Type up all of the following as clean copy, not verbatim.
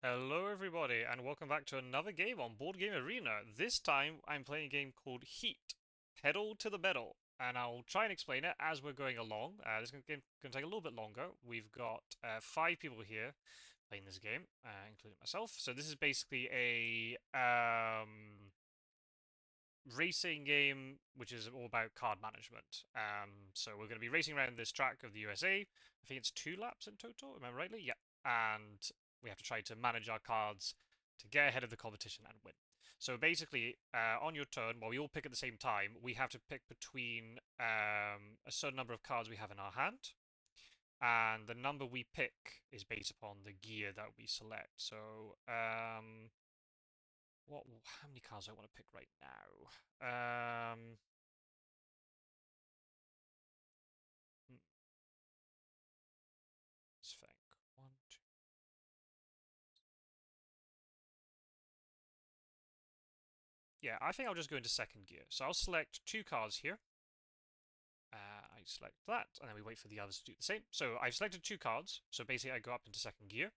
Hello everybody and welcome back to another game on Board Game Arena. This time I'm playing a game called Heat, Pedal to the Metal, and I'll try and explain it as we're going along. This is going to take a little bit longer. We've got 5 people here playing this game, including myself. So this is basically a racing game which is all about card management. So we're going to be racing around this track of the USA. I think it's 2 laps in total, am I rightly? Yeah. And we have to try to manage our cards to get ahead of the competition and win. So basically, on your turn, while we all pick at the same time, we have to pick between a certain number of cards we have in our hand, and the number we pick is based upon the gear that we select. So, how many cards do I want to pick right now? Hmm, let's think. One, two. Yeah, I think I'll just go into second gear. So I'll select 2 cards here. I select that, and then we wait for the others to do the same. So I've selected 2 cards. So basically, I go up into second gear.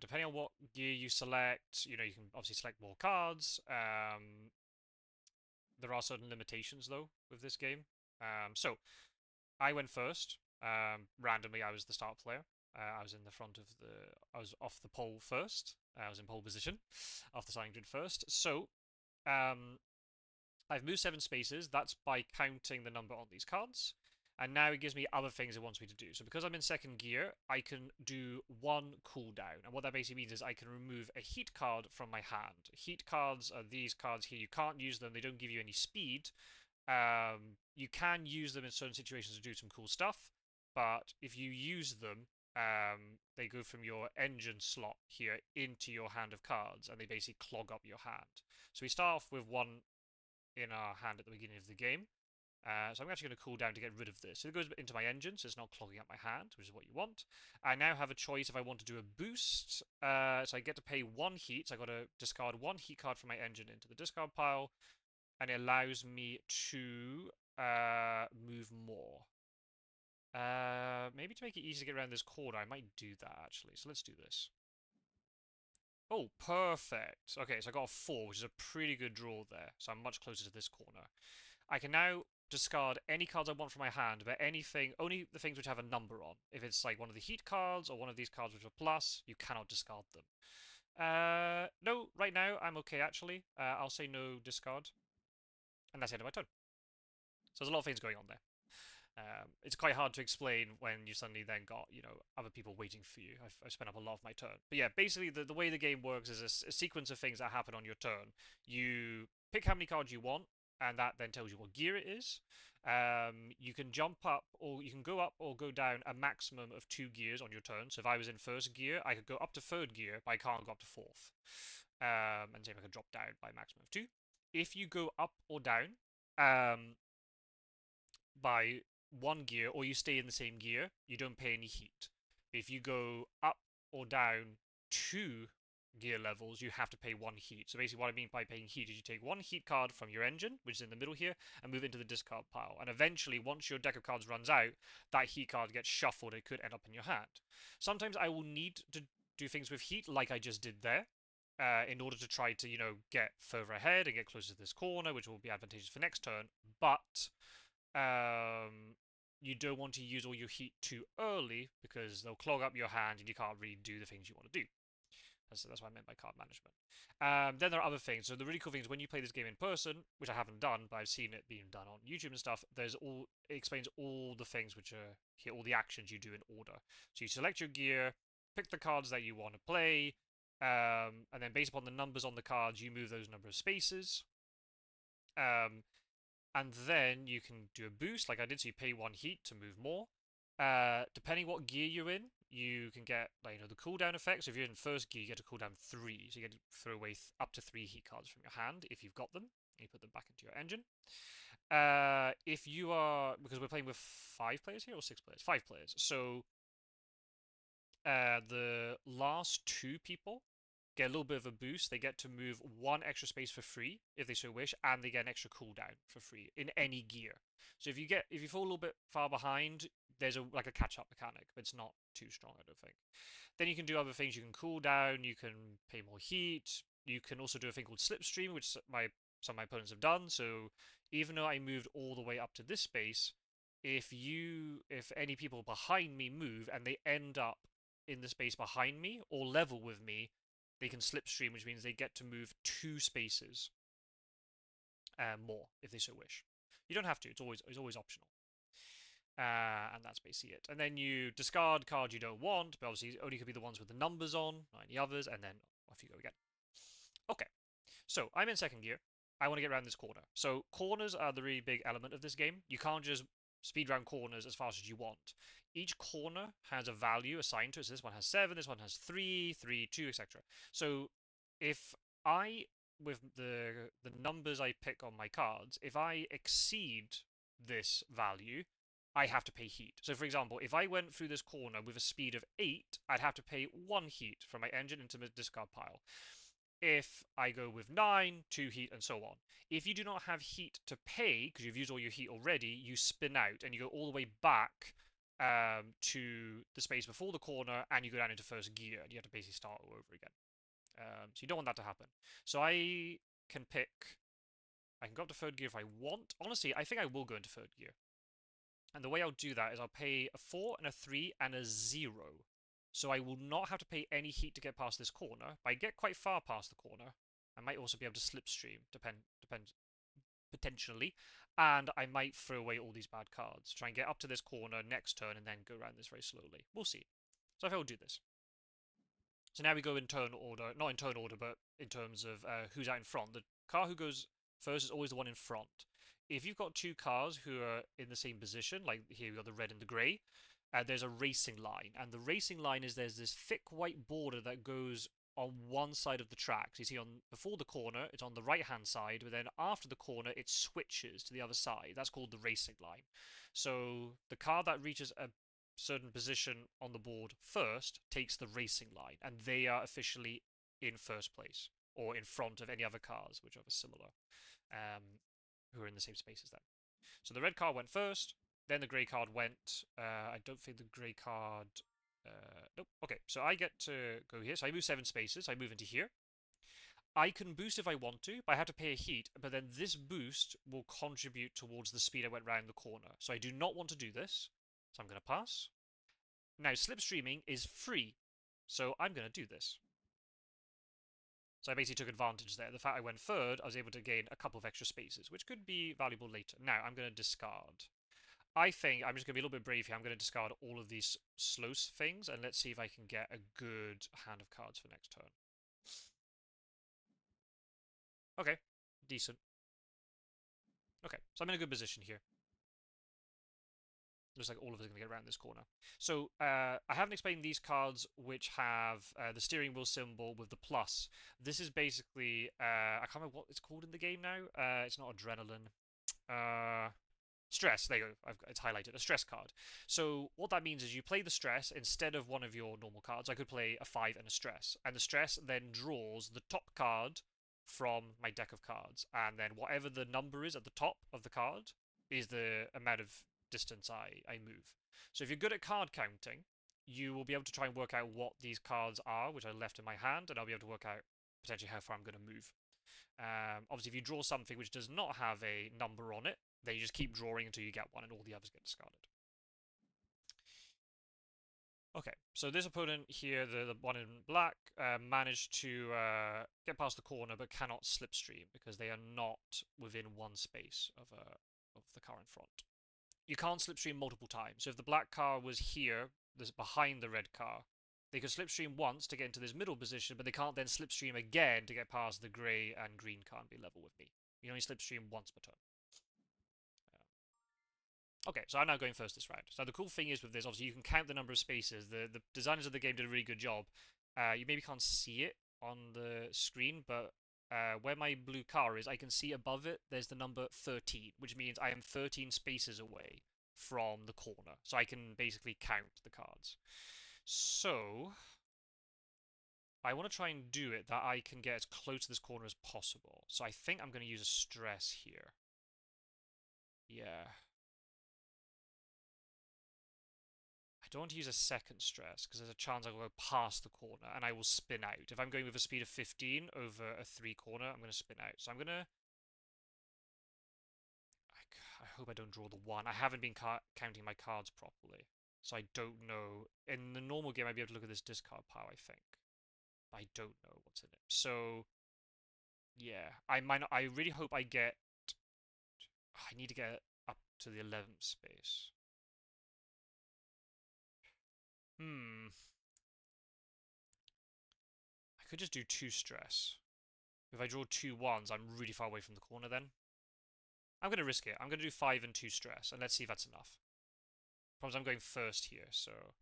Depending on what gear you select, you can obviously select more cards. There are certain limitations though with this game. So I went first. Randomly, I was the start player. I was in the front of the. I was off the pole first. I was in pole position, off the starting grid first. So um, I've moved 7 spaces. That's by counting the number on these cards. And now it gives me other things it wants me to do. So because I'm in second gear, I can do 1 cooldown. And what that basically means is I can remove a heat card from my hand. Heat cards are these cards here. You can't use them. They don't give you any speed. You can use them in certain situations to do some cool stuff. But if you use them, they go from your engine slot here into your hand of cards. And they basically clog up your hand. So we start off with 1 in our hand at the beginning of the game. So I'm actually going to cool down to get rid of this. So it goes into my engine, so it's not clogging up my hand, which is what you want. I now have a choice if I want to do a boost. So I get to pay 1 heat. So I got to discard 1 heat card from my engine into the discard pile, and it allows me to move more. Maybe to make it easy to get around this corner, I might do that actually. So let's do this. Oh, perfect. Okay, so I got a 4, which is a pretty good draw there. So I'm much closer to this corner. I can now discard any cards I want from my hand, but only the things which have a number on. If it's like one of the heat cards or one of these cards which are plus, you cannot discard them. No, right now I'm okay actually. I'll say no discard, and that's the end of my turn. So there's a lot of things going on there. It's quite hard to explain when you suddenly then got, other people waiting for you. I've spent up a lot of my turn. But yeah, basically the way the game works is a sequence of things that happen on your turn. You pick how many cards you want, and that then tells you what gear it is. You can jump up, or you can go up or go down a maximum of 2 gears on your turn. So if I was in first gear, I could go up to third gear, but I can't go up to fourth. And same, I could drop down by a maximum of 2. If you go up or down, um, by 1 gear or you stay in the same gear, you don't pay any heat. If you go up or down 2 gear levels, you have to pay 1 heat. So basically, what I mean by paying heat is you take 1 heat card from your engine, which is in the middle here, and move it into the discard pile. And eventually, once your deck of cards runs out, that heat card gets shuffled. It could end up in your hand. Sometimes I will need to do things with heat, like I just did there. In order to try to, get further ahead and get closer to this corner, which will be advantageous for next turn. But um, you don't want to use all your heat too early because they'll clog up your hand and you can't really do the things you want to do. That's what I meant by card management. Then there are other things. So the really cool thing is when you play this game in person, which I haven't done, but I've seen it being done on YouTube and stuff. It explains all the things which are here, all the actions you do in order. So you select your gear, pick the cards that you want to play, and then based upon the numbers on the cards, you move those number of spaces. Um, and then you can do a boost like I did, so you pay 1 heat to move more. Depending what gear you're in, you can get like the cooldown effect. So if you're in first gear, you get a cooldown 3, so you get to throw away up to 3 heat cards from your hand if you've got them. You put them back into your engine. If you are, because we're playing with 5 players here or 6 players, 5 players. So the last 2 people get a little bit of a boost. They get to move 1 extra space for free if they so wish, and they get an extra cooldown for free in any gear. So if you fall a little bit far behind, there's like a catch-up mechanic, but it's not too strong, I don't think. Then you can do other things. You can cool down, you can pay more heat. You can also do a thing called slipstream, which some of my opponents have done. So even though I moved all the way up to this space, if any people behind me move and they end up in the space behind me or level with me, they can slipstream, which means they get to move 2 spaces more if they so wish. You don't have to. It's always optional. And that's basically it. And then you discard cards you don't want, but obviously it only could be the ones with the numbers on, not any others, and then off you go again. Okay, so I'm in second gear. I want to get around this corner. So corners are the really big element of this game. You can't just speed round corners as fast as you want. Each corner has a value assigned to it. So this one has 7, this one has 3, 3, 2, etc. So if I, with the numbers I pick on my cards, if I exceed this value, I have to pay heat. So for example, if I went through this corner with a speed of 8, I'd have to pay 1 heat from my engine into the discard pile. If I go with 9, 2 heat, and so on. If you do not have heat to pay, because you've used all your heat already, you spin out and you go all the way back to the space before the corner, and you go down into first gear, and you have to basically start all over again. So you don't want that to happen. So I can go up to third gear if I want. Honestly, I think I will go into third gear. And the way I'll do that is I'll pay a 4 and a 3 and a 0. So I will not have to pay any heat to get past this corner, but I get quite far past the corner. I might also be able to slipstream, depends potentially, and I might throw away all these bad cards. Try and get up to this corner next turn and then go around this very slowly. We'll see. So I think I'll do this. So now we go in turn order, not in turn order, but in terms of who's out in front. The car who goes first is always the one in front. If you've got 2 cars who are in the same position, like here we got the red and the grey, there's a racing line, and the racing line is there's this thick white border that goes on one side of the track. So you see on before the corner, it's on the right-hand side, but then after the corner, it switches to the other side. That's called the racing line. So the car that reaches a certain position on the board first takes the racing line, and they are officially in first place or in front of any other cars which are similar, who are in the same space as them. So the red card went first, then the grey card went. I don't think the grey card. Nope. Okay, so I get to go here. So I move 7 spaces. I move into here. I can boost if I want to, but I have to pay a heat. But then this boost will contribute towards the speed I went round the corner. So I do not want to do this. So I'm going to pass. Now, slipstreaming is free. So I'm going to do this. So I basically took advantage there. The fact I went third, I was able to gain a couple of extra spaces, which could be valuable later. Now, I'm going to discard. I think I'm just going to be a little bit brave here. I'm going to discard all of these slow things, and let's see if I can get a good hand of cards for next turn. Okay, decent. Okay, so I'm in a good position here. Looks like all of us are going to get around this corner. So I haven't explained these cards, which have the steering wheel symbol with the plus. This is basically, I can't remember what it's called in the game now. It's not adrenaline. Stress, there you go, it's highlighted, a stress card. So what that means is you play the stress instead of one of your normal cards. I could play a 5 and a stress, and the stress then draws the top card from my deck of cards, and then whatever the number is at the top of the card is the amount of distance I move. So if you're good at card counting, you will be able to try and work out what these cards are, which I left in my hand, and I'll be able to work out potentially how far I'm going to move. Obviously, if you draw something which does not have a number on it, then you just keep drawing until you get one, and all the others get discarded. Okay, so this opponent here, the one in black, managed to get past the corner but cannot slipstream because they are not within 1 space of the car in front. You can't slipstream multiple times. So if the black car was here, this behind the red car, they could slipstream once to get into this middle position, but they can't then slipstream again to get past the grey and green car and be level with me. You only slipstream once per turn. Okay, so I'm now going first this round. So the cool thing is with this, obviously you can count the number of spaces. The designers of the game did a really good job. You maybe can't see it on the screen, but where my blue car is, I can see above it, there's the number 13, which means I am 13 spaces away from the corner. So I can basically count the cards. So I want to try and do it that I can get as close to this corner as possible. So I think I'm going to use a stress here. Yeah. don't want to use a second stress because there's a chance I'll go past the corner and I will spin out. If I'm going with a speed of 15 over a 3 corner, I'm going to spin out. So I'm going to... I hope I don't draw the 1. I haven't been counting my cards properly. So I don't know. In the normal game, I'd be able to look at this discard pile, I think. But I don't know what's in it. So, yeah. I might not, I really hope I get... I need to get up to the 11th space. I could just do 2 stress. If I draw 2 1s, I'm really far away from the corner then. I'm going to risk it. I'm going to do 5 and 2 stress, and let's see if that's enough. Problem is I'm going first here, so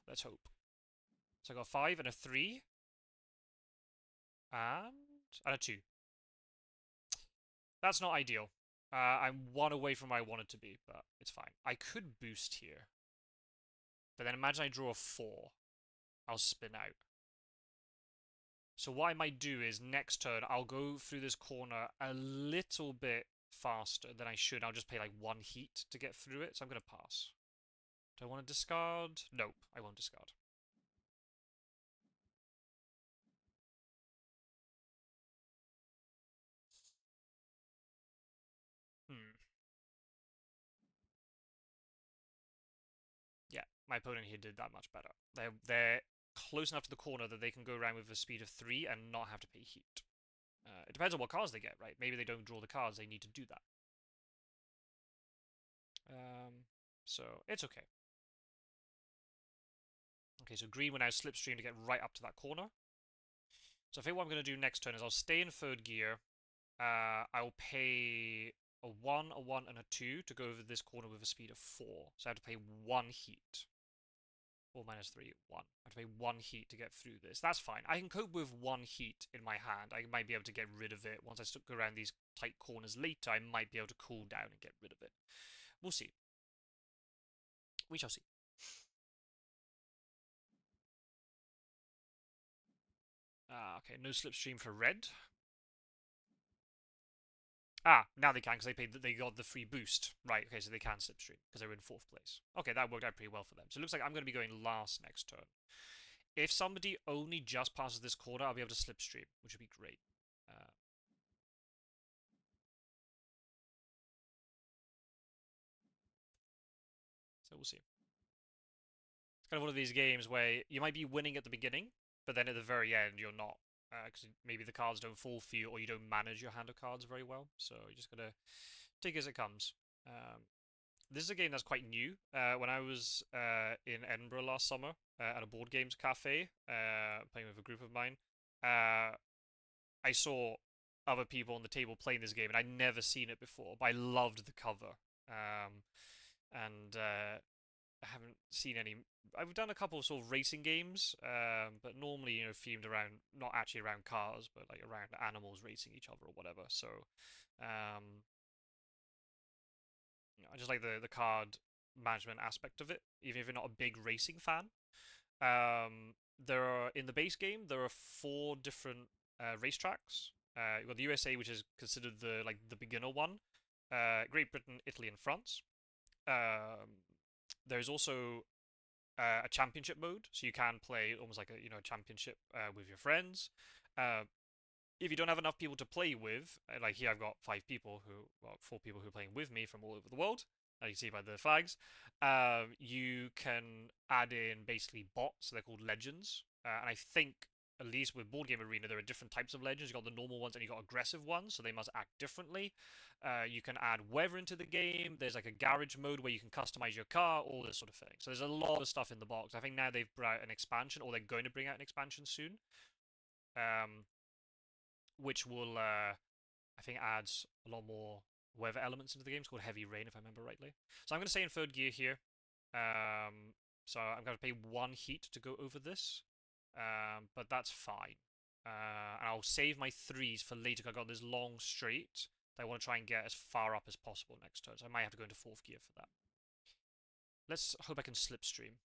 let's hope. So I got 5 and a 3. And a 2. That's not ideal. I'm 1 away from where I want it to be, but it's fine. I could boost here. But then imagine I draw a 4. I'll spin out. So what I might do is next turn, I'll go through this corner a little bit faster than I should. I'll just pay like 1 heat to get through it, so I'm going to pass. Do I want to discard? Nope, I won't discard. Yeah, my opponent here did that much better. They're close enough to the corner that they can go around with a speed of 3 and not have to pay heat. It depends on what cards they get, right? Maybe they don't draw the cards they need to do that. So it's okay. Okay, so green will now slipstream to get right up to that corner. So I think what I'm going to do next turn is I'll stay in third gear. I'll pay a 1, a 1, and a 2 to go over this corner with a speed of 4. So I have to pay 1 heat. 4 minus 3, 1. I have to pay 1 heat to get through this. That's fine. I can cope with 1 heat in my hand. I might be able to get rid of it. Once I go around these tight corners later, I might be able to cool down and get rid of it. We'll see. We shall see. Okay, no slipstream for red. Now they can because they got the free boost. Right, okay, so they can slipstream because they were in 4th place. Okay, that worked out pretty well for them. So it looks like I'm going to be going last next turn. If somebody only just passes this corner, I'll be able to slipstream, which would be great. So we'll see. It's kind of one of these games where you might be winning at the beginning, but then at the very end you're not. Because maybe the cards don't fall for you, or you don't manage your hand of cards very well. So you just gotta take it as it comes. This is a game that's quite new. When I was in Edinburgh last summer at a board games cafe, playing with a group of mine, I saw other people on the table playing this game, and I'd never seen it before. But I loved the cover, and I haven't seen any. I've done a couple of sort of racing games, but normally themed around not actually around cars, but like around animals racing each other or whatever. So, I just like the card management aspect of it, even if you're not a big racing fan. There are in the base game there are 4 different racetracks. You've got the USA, which is considered the beginner one. Great Britain, Italy, and France. There's also a championship mode, so you can play almost like a championship with your friends. If you don't have enough people to play with, like here I've got 4 people who are playing with me from all over the world, as you see by the flags, you can add in basically bots, so they're called legends, and I think, at least with Board Game Arena, there are different types of legends. You've got the normal ones and you've got aggressive ones, so they must act differently. You can add weather into the game. There's like a garage mode where you can customize your car, all this sort of thing. So there's a lot of stuff in the box. I think now they've brought out an expansion, or they're going to bring out an expansion soon. Which will, I think, adds a lot more weather elements into the game. It's called Heavy Rain, if I remember rightly. So I'm going to stay in third gear here. So I'm going to pay 1 heat to go over this, but that's fine. And I'll save my 3s for later, because I've got this long straight that I want to try and get as far up as possible next turn. So I might have to go into 4th gear for that. Let's hope I can slipstream.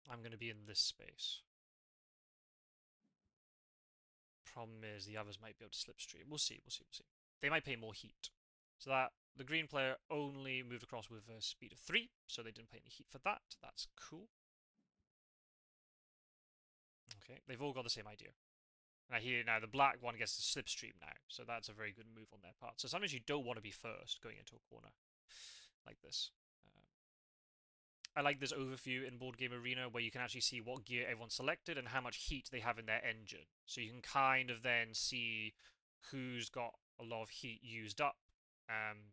I'm going to be in this space. Problem is the others might be able to slipstream. We'll see. They might pay more heat. So that the green player only moved across with a speed of 3, so they didn't pay any heat for that. That's cool. Okay, they've all got the same idea. Now here, now the black one gets the slipstream now, so that's a very good move on their part. So sometimes you don't want to be first going into a corner like this. I like this overview in Board Game Arena where you can actually see what gear everyone selected and how much heat they have in their engine. So you can kind of then see who's got a lot of heat used up.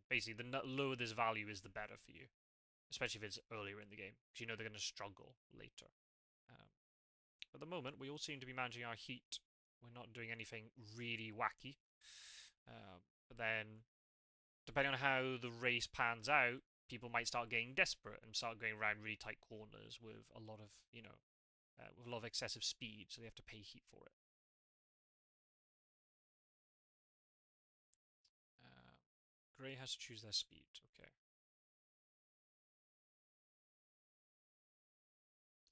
Basically, the lower this value is, the better for you, especially if it's earlier in the game, because you know they're going to struggle later. Um, at the moment, we all seem to be managing our heat. We're not doing anything really wacky. But then, depending on how the race pans out, people might start getting desperate and start going around really tight corners with a lot of, with a lot of excessive speed, so they have to pay heat for it. Grey has to choose their speed. Okay.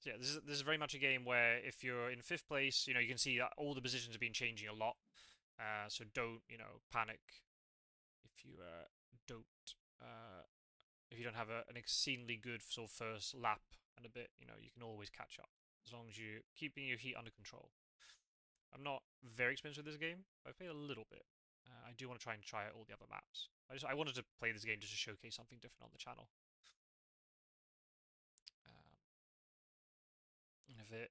So yeah, this is very much a game where if you're in 5th place, you can see that all the positions have been changing a lot. So don't, panic if you don't uh, if you don't have an exceedingly good sort of first lap and a bit, you can always catch up as long as you're keeping your heat under control. I'm not very experienced with this game. I've played a little bit. I do want to try out all the other maps. I wanted to play this game just to showcase something different on the channel. And if it,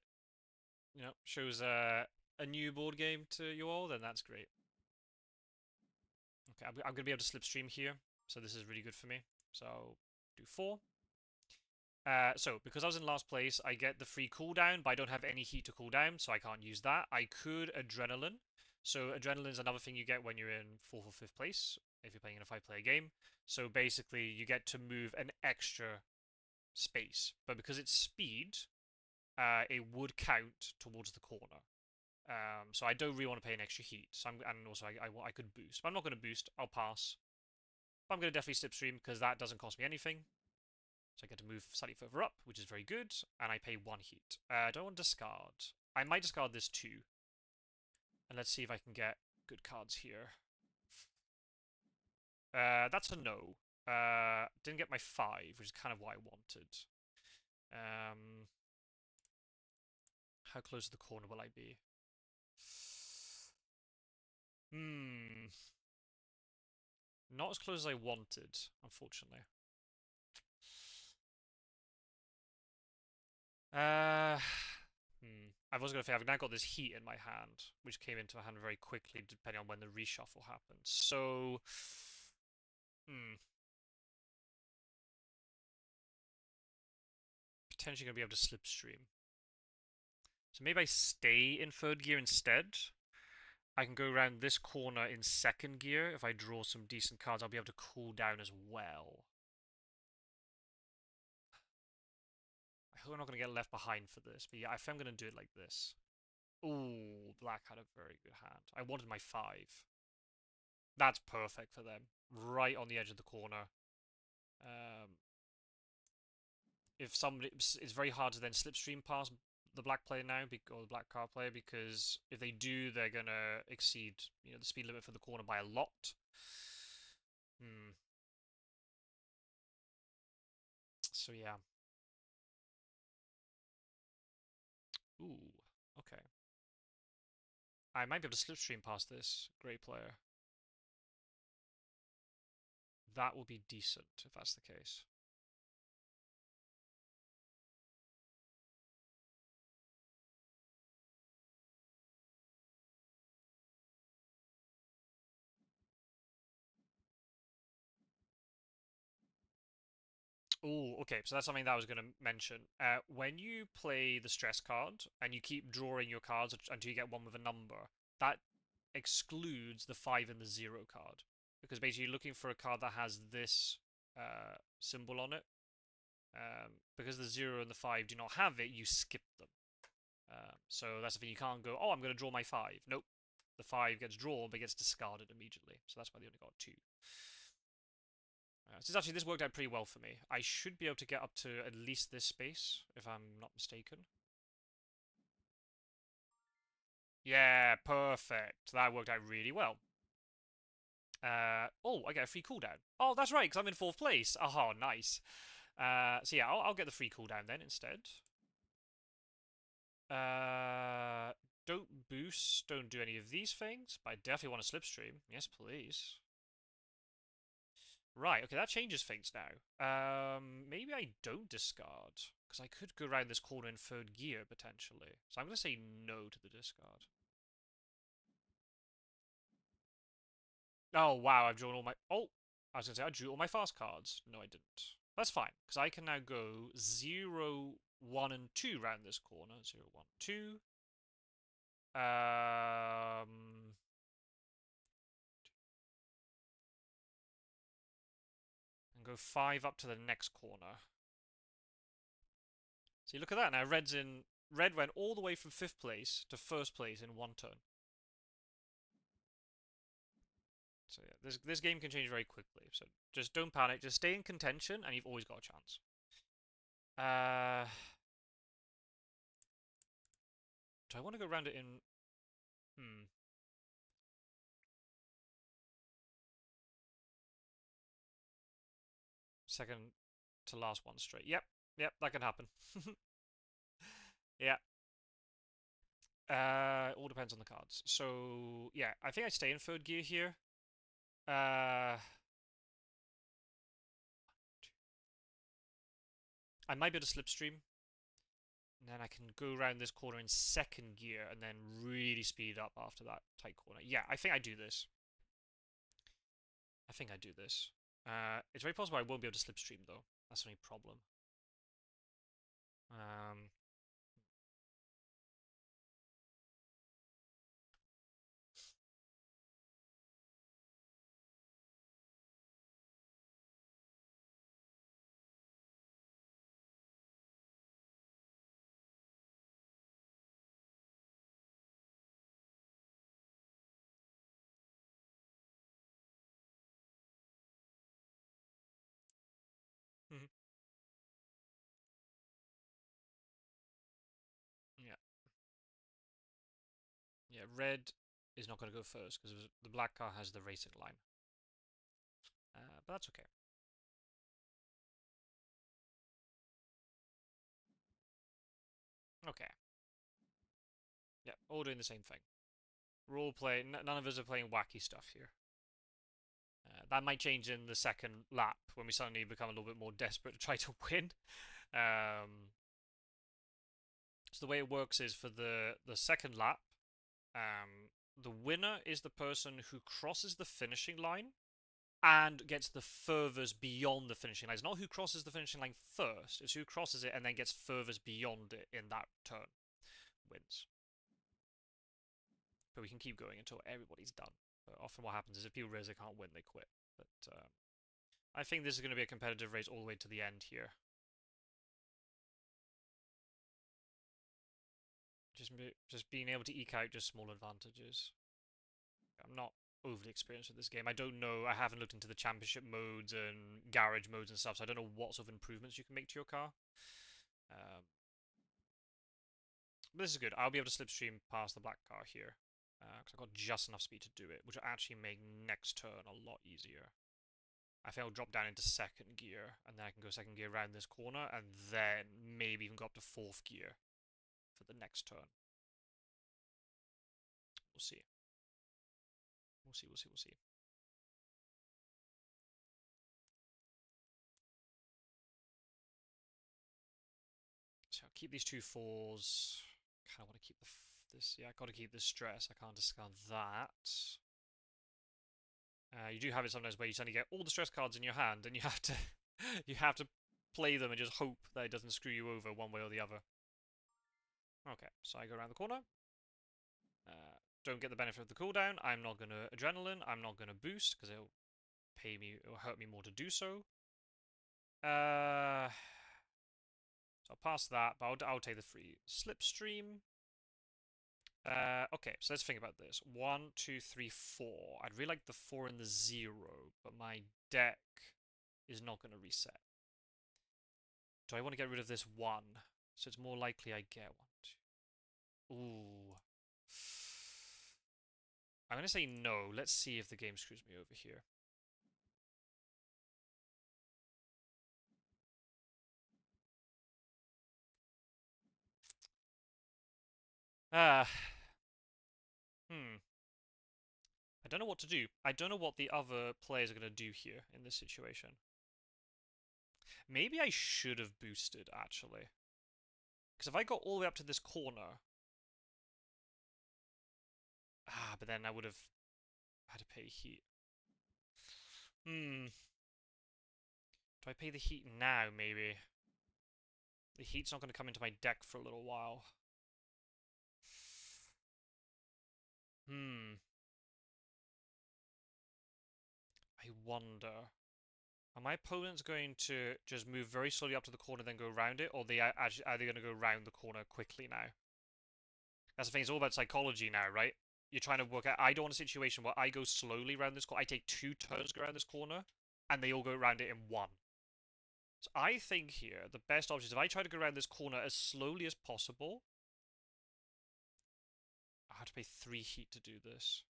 shows a new board game to you all, then that's great. Okay, I'm going to be able to slipstream here, so this is really good for me. So do 4. So, because I was in last place, I get the free cooldown, but I don't have any heat to cool down, so I can't use that. I could Adrenaline. So, Adrenaline is another thing you get when you're in 4th or 5th place, if you're playing in a 5-player game. So, basically, you get to move an extra space. But because it's speed, it would count towards the corner. So, I don't really want to pay an extra heat. So and also, I could boost. But I'm not going to boost. I'll pass. But I'm going to definitely slipstream because that doesn't cost me anything. So I get to move slightly further up, which is very good, and I pay 1 heat. I don't want to discard. I might discard this too. And let's see if I can get good cards here. That's a no. Didn't get my 5, which is kind of what I wanted. How close to the corner will I be? Not as close as I wanted, unfortunately. I was going to say, I've now got this heat in my hand, which came into my hand very quickly, depending on when the reshuffle happens. So, potentially going to be able to slipstream. So maybe I stay in 3rd gear instead. I can go around this corner in 2nd gear. If I draw some decent cards, I'll be able to cool down as well. I hope I'm not going to get left behind for this. But yeah, I think I'm going to do it like this. Ooh, black had a very good hand. I wanted my 5. That's perfect for them. Right on the edge of the corner. If somebody, it's very hard to then slipstream past the black player now, or the black card player, because if they do, they're gonna exceed, the speed limit for the corner by a lot. So yeah. Ooh, okay. I might be able to slipstream past this great player. That will be decent if that's the case. Oh, okay. So that's something that I was going to mention. When you play the stress card and you keep drawing your cards until you get one with a number, that excludes the 5 and the 0 card. Because basically you're looking for a card that has this symbol on it. Because the 0 and the 5 do not have it, you skip them. So that's the thing. You can't go, oh, I'm going to draw my 5. Nope. The 5 gets drawn, but gets discarded immediately. So that's why they only got 2. So actually, this worked out pretty well for me. I should be able to get up to at least this space, if I'm not mistaken. Yeah, perfect. That worked out really well. Oh, I get a free cooldown. Oh, that's right, because I'm in 4th place. Oh, nice. So yeah, I'll get the free cooldown then instead. Uh, don't boost, don't do any of these things, but I definitely want a slipstream. Yes, please. Right, okay, that changes things now. Maybe I don't discard, because I could go around this corner in 3rd gear, potentially. So I'm going to say no to the discard. Oh, wow, I've drawn all my... Oh, I was going to say, I drew all my fast cards. No, I didn't. That's fine, because I can now go 0, 1, and 2 round this corner. 0, 1, 2. And go 5 up to the next corner. See, look at that now. Red went all the way from 5th place to 1st place in 1 turn. So yeah, this game can change very quickly. So just don't panic. Just stay in contention, and you've always got a chance. Do I want to go around it in? Second to last one straight. Yep, that can happen. Yeah. All depends on the cards. So yeah, I think I stay in 3rd gear here. I might be able to slipstream. And then I can go around this corner in 2nd gear and then really speed up after that tight corner. Yeah, I think I do this. I think I do this. It's very possible I won't be able to slipstream though. That's the only problem. Um, mhm. Yeah, yeah. Red is not going to go first because the black car has the racing line. But that's okay. Okay. Yeah, all doing the same thing. Role play. None of us are playing wacky stuff here. That might change in the second lap when we suddenly become a little bit more desperate to try to win. So the way it works is for the second lap, the winner is the person who crosses the finishing line and gets the furthest beyond the finishing line. It's not who crosses the finishing line first, it's who crosses it and then gets furthest beyond it in that turn wins. But we can keep going until everybody's done. But often what happens is if people realize they can't win, they quit. But I think this is going to be a competitive race all the way to the end here. Just being able to eke out just small advantages. I'm not overly experienced with this game. I don't know. I haven't looked into the championship modes and garage modes and stuff, so I don't know what sort of improvements you can make to your car. But this is good. I'll be able to slipstream past the black car here because I've got just enough speed to do it, which will actually make next turn a lot easier. I think I'll drop down into 2nd gear, and then I can go 2nd gear around this corner, and then maybe even go up to 4th gear for the next turn. We'll see. We'll see. So I'll keep these 2 4s. Kind of want to keep this. Yeah, I got to keep this stress. I can't discard that. You do have it sometimes where you suddenly get all the stress cards in your hand, and you have to you have to play them and just hope that it doesn't screw you over one way or the other. Okay, so I go around the corner. Don't get the benefit of the cooldown. I'm not gonna adrenaline. I'm not gonna boost because it'll hurt me more to do so. So I'll pass that, but I'll take the free slipstream. Okay, so let's think about this. 1, 2, 3, 4. I'd really like the 4 and the 0, but my deck is not going to reset. Do I want to get rid of this 1? So it's more likely I get 1, 2. Ooh. I'm going to say no. Let's see if the game screws me over here. Ah. Hmm. I don't know what to do. I don't know what the other players are going to do here in this situation. Maybe I should have boosted, actually. Because if I got all the way up to this corner... Ah, but then I would have had to pay heat. Hmm. Do I pay the heat now, maybe? The heat's not going to come into my deck for a little while. Hmm. I wonder. Are my opponents going to just move very slowly up to the corner, then go around it, or are they going to go around the corner quickly now? That's the thing. It's all about psychology now, right? You're trying to work out. I don't want a situation where I go slowly around this corner. I take 2 turns to go around this corner, and they all go around it in one. So I think here the best option is if I try to go around this corner as slowly as possible. I have to pay 3 heat to do this.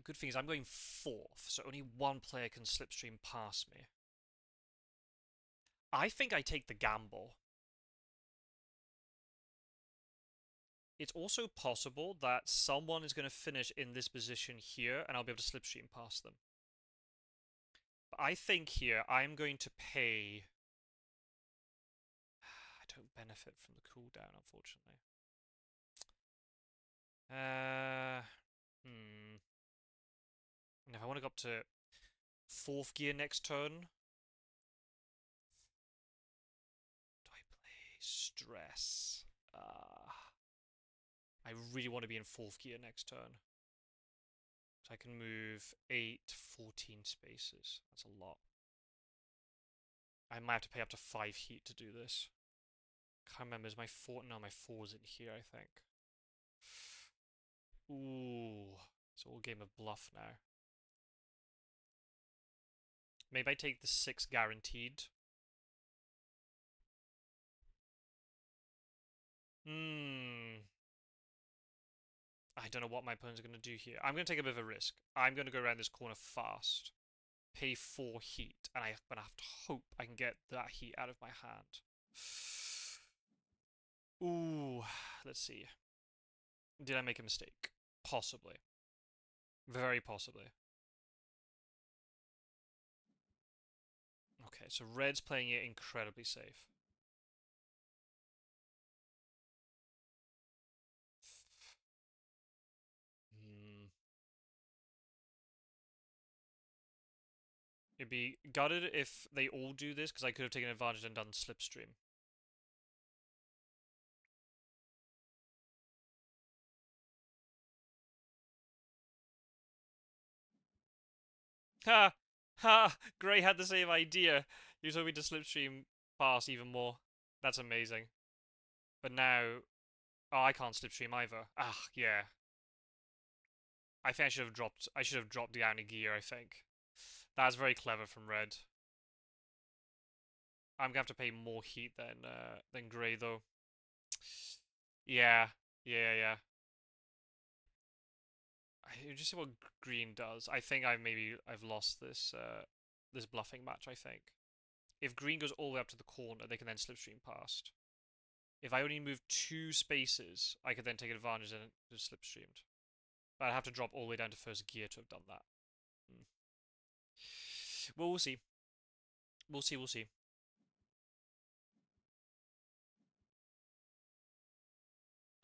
Good thing is I'm going 4th, so only one player can slipstream past me. I think I take the gamble. It's also possible that someone is going to finish in this position here, and I'll be able to slipstream past them. But I think here I'm going to pay... I don't benefit from the cooldown, unfortunately. And if I want to go up to 4th gear next turn, do I play stress? I really want to be in 4th gear next turn. So I can move 8, 14 spaces. That's a lot. I might have to pay up to 5 heat to do this. Can't remember, is my 4... No, my 4's in here, I think. Ooh. It's all game of bluff now. Maybe I take the 6 guaranteed. I don't know what my opponents are going to do here. I'm going to take a bit of a risk. I'm going to go around this corner fast. Pay 4 heat. And I'm going to have to hope I can get that heat out of my hand. Ooh. Let's see. Did I make a mistake? Possibly. Very possibly. Okay, so red's playing it incredibly safe. It'd be gutted if they all do this, because I could have taken advantage and done slipstream. Ha! Ha! Grey had the same idea. He was hoping to slipstream past even more. That's amazing. But now... Oh, I can't slipstream either. Ah, yeah. I think I should have dropped down a gear, I think. That's very clever from red. I'm gonna have to pay more heat than grey though. Yeah. Yeah. I just see what green does. I think I've lost this bluffing match, I think. If green goes all the way up to the corner, they can then slipstream past. If I only move 2 spaces, I could then take advantage and just slipstreamed. But I'd have to drop all the way down to 1st gear to have done that. Well, we'll see. We'll see.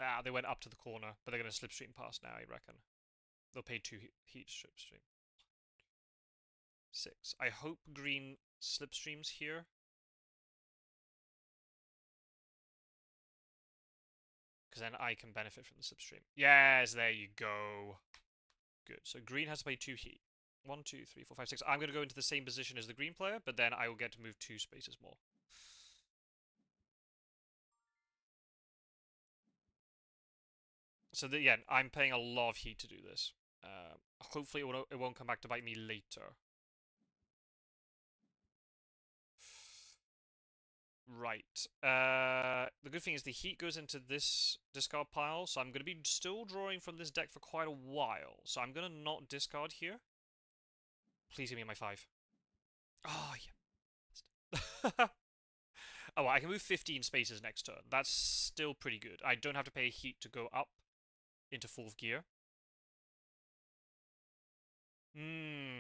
Ah, they went up to the corner, but they're going to slipstream past now, I reckon. They'll pay 2 heat slipstream. 6. I hope green slipstreams here. Because then I can benefit from the slipstream. Yes, there you go. Good. So green has to pay 2 heat. 1, 2, 3, 4, 5, 6. I'm going to go into the same position as the green player, but then I will get to move 2 spaces more. So yeah, I'm paying a lot of heat to do this. Hopefully it won't come back to bite me later. Right. The good thing is the heat goes into this discard pile, so I'm going to be still drawing from this deck for quite a while. So I'm going to not discard here. Please give me my 5. Oh, yeah. Oh, well, I can move 15 spaces next turn. That's still pretty good. I don't have to pay heat to go up into 4th gear. Hmm.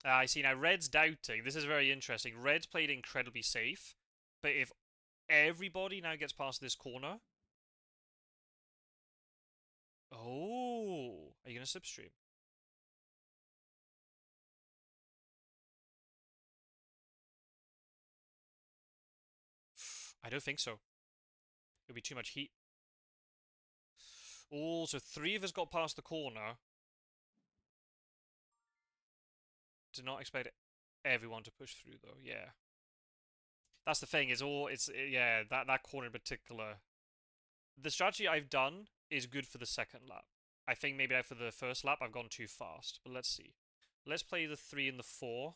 I see. Now, Red's doubting. This is very interesting. Red's played incredibly safe, but if everybody now gets past this corner... Oh! Are you going to slipstream? I don't think so. It'll be too much heat. Oh, so 3 of us got past the corner. Did not expect everyone to push through, though. Yeah. That's the thing, yeah, that corner in particular. The strategy I've done is good for the second lap. I think maybe for the first lap I've gone too fast, but let's see. Let's play the 3 and the 4.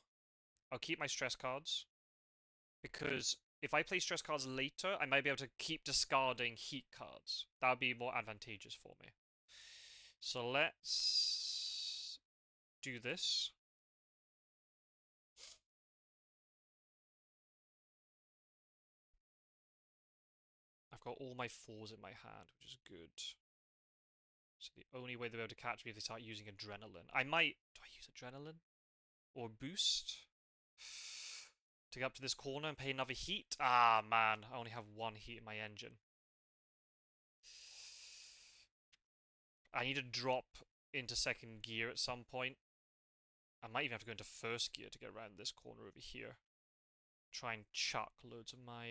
I'll keep my stress cards, because if I play stress cards later, I might be able to keep discarding heat cards. That would be more advantageous for me. So let's do this. I've got all my 4s in my hand, which is good. So the only way they'll be able to catch me if they start using adrenaline. I might... Do I use adrenaline? Or boost? To get up to this corner and pay another heat? Ah, man. I only have 1 heat in my engine. I need to drop into 2nd gear at some point. I might even have to go into 1st gear to get around this corner over here. Try and chuck loads of my...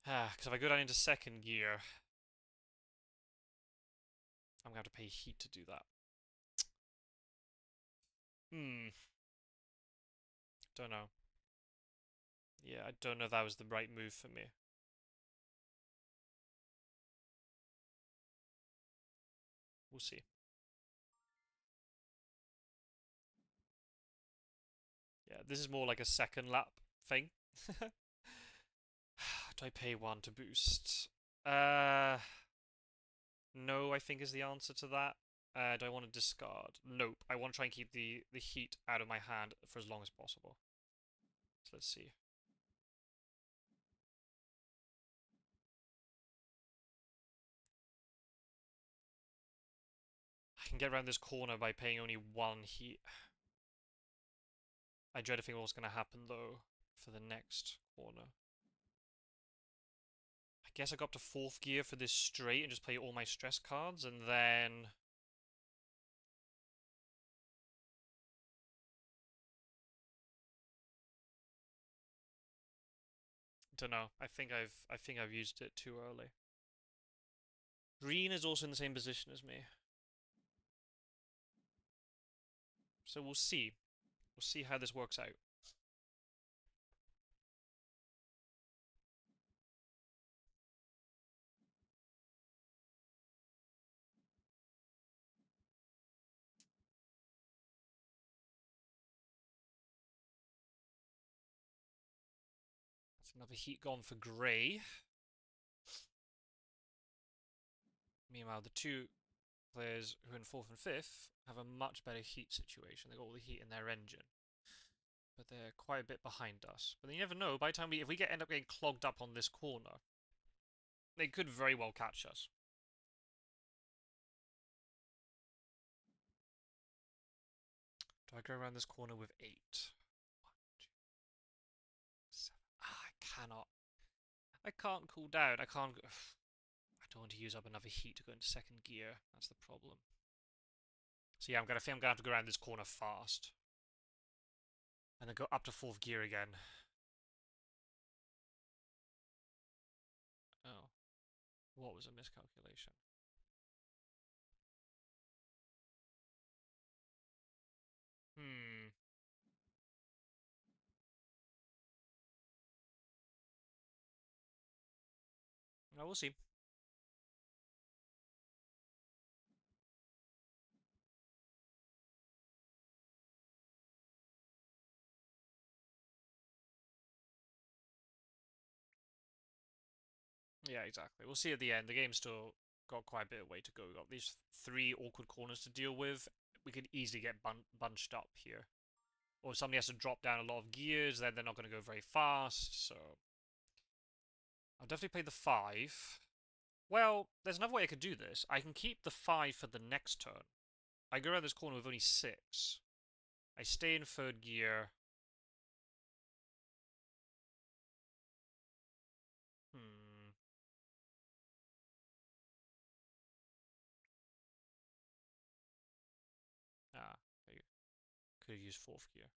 Because if I go down into 2nd gear, I'm going to have to pay heat to do that. Don't know. Yeah, I don't know if that was the right move for me. We'll see. Yeah, this is more like a second lap thing. Do I pay 1 to boost? No, I think is the answer to that. Do I want to discard? Nope. I want to try and keep the heat out of my hand for as long as possible. So let's see. I can get around this corner by paying only 1 heat. I dread to think what's going to happen, though, for the next corner. I guess I go up to 4th gear for this straight and just play all my stress cards, and then... Don't know. I think I've used it too early. Green is also in the same position as me. So we'll see. We'll see how this works out. That's another heat gone for grey. Meanwhile, the 2 players who are in 4th and 5th have a much better heat situation. They've got all the heat in their engine. But they're quite a bit behind us. But you never know, by the time if we end up getting clogged up on this corner, they could very well catch us. Do I go around this corner with 8? 1, 2, 7. I cannot. I can't cool down. I can't... I don't want to use up another heat to go into 2nd gear. That's the problem. So yeah, I think I'm gonna have to go around this corner fast. And then go up to 4th gear again. Oh. What was a miscalculation? Hmm. Well, we'll see. Yeah, exactly. We'll see at the end. The game's still got quite a bit of way to go. We've got these three awkward corners to deal with. We could easily get bunched up here. Or somebody has to drop down a lot of gears, then they're not going to go very fast, so... I'll definitely play the 5. Well, there's another way I could do this. I can keep the 5 for the next turn. I go around this corner with only 6. I stay in 3rd gear. Hmm. Ah, I could have used 4th gear.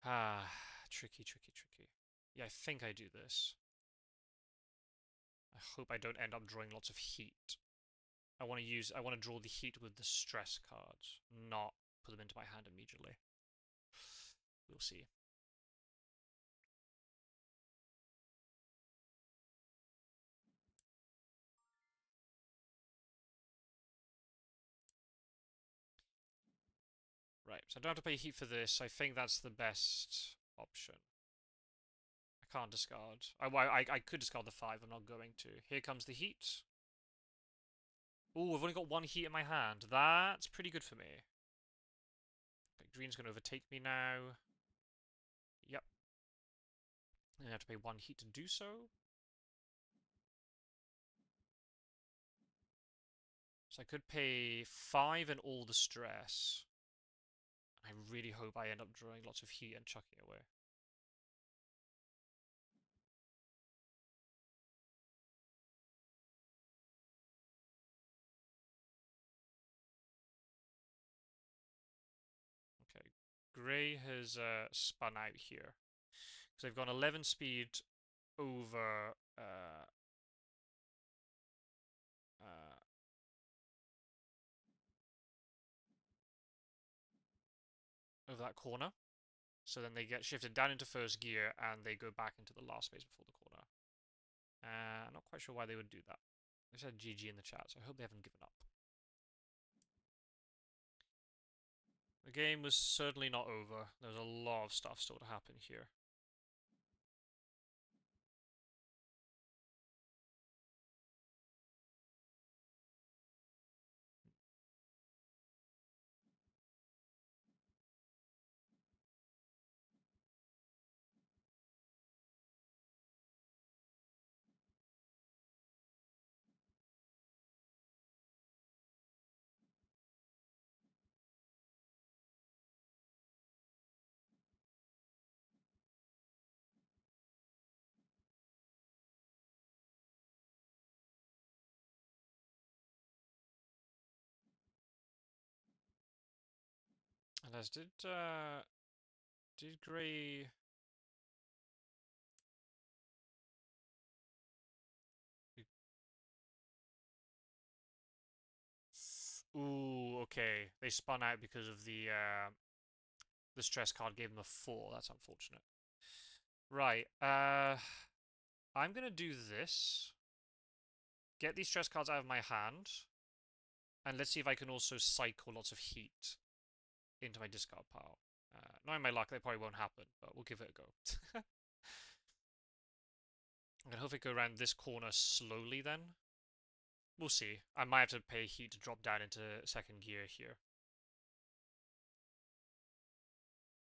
Ah, tricky, tricky, tricky. Yeah, I think I do this. I hope I don't end up drawing lots of heat. I want to draw the heat with the stress cards, not put them into my hand immediately. We'll see. Right, so I don't have to pay heat for this. I think that's the best option. I can't discard. I could discard the 5. I'm not going to. Here comes the heat. Ooh, I've only got 1 heat in my hand. That's pretty good for me. Okay, green's going to overtake me now. Yep. I have to pay 1 heat to do so. So I could pay 5 and all the stress. I really hope I end up drawing lots of heat and chucking it away. Okay, Grey has spun out here. So they've gone 11 speed over uh, over that corner. So then they get shifted down into 1st gear and they go back into the last space before the corner. I'm not quite sure why they would do that. They said GG in the chat, so I hope they haven't given up. The game was certainly not over. There's a lot of stuff still to happen here. And as did Grey... Ooh, okay. They spun out because of the stress card gave them a 4. That's unfortunate. Right, I'm gonna do this. Get these stress cards out of my hand. And let's see if I can also cycle lots of heat into my discard pile. Knowing my luck, that probably won't happen, but we'll give it a go. I'm gonna hope it go around this corner slowly then. We'll see. I might have to pay heat to drop down into 2nd gear here.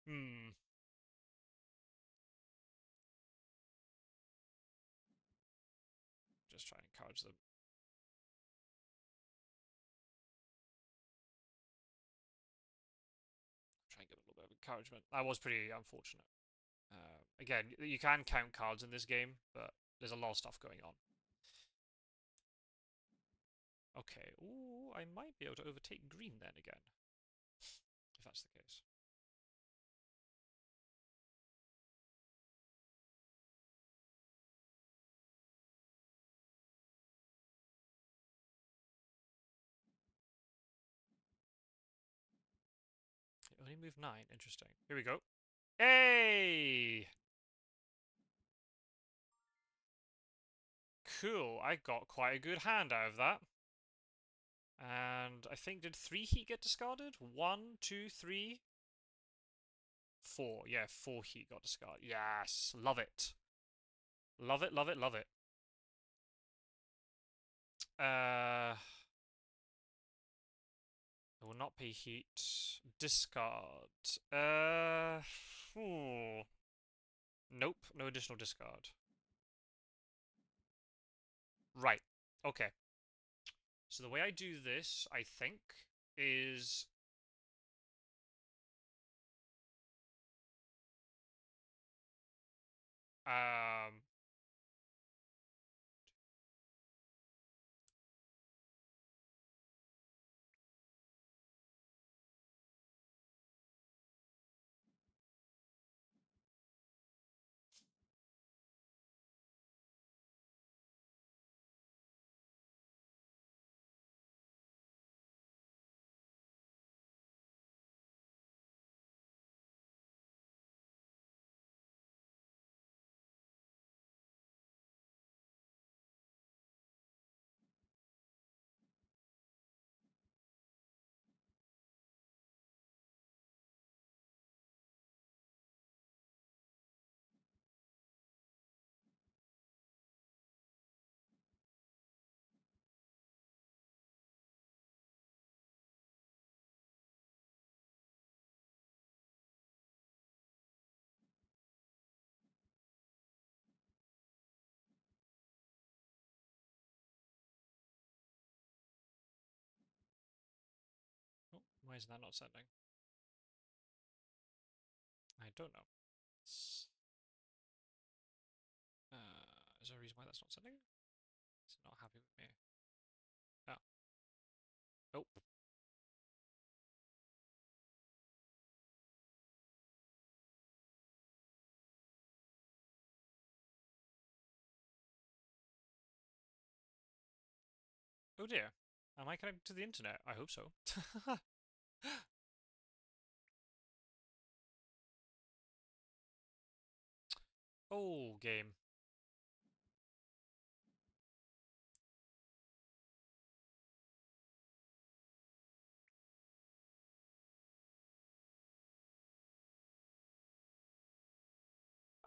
Hmm. Just try and encourage them. Try and get a little bit of encouragement. That was pretty unfortunate. Again, you can count cards in this game, but there's a lot of stuff going on. Okay, ooh, I might be able to overtake green then again. If that's the case. It only moved 9, interesting. Here we go. Hey! Cool, I got quite a good hand out of that. And I think, did 3 heat get discarded? 1, 2, 3, 4. Yeah, 4 heat got discarded. Yes, love it. Love it, love it, love it. I will not pay heat. Discard. Nope, no additional discard. Right. Okay. So the way I do this, I think, is um oh, why is that not sending? I don't know. Is there a reason why that's not sending? Is it not happy with me? Oh. Nope. Oh dear. Am I connected to the internet? I hope so. Oh, game.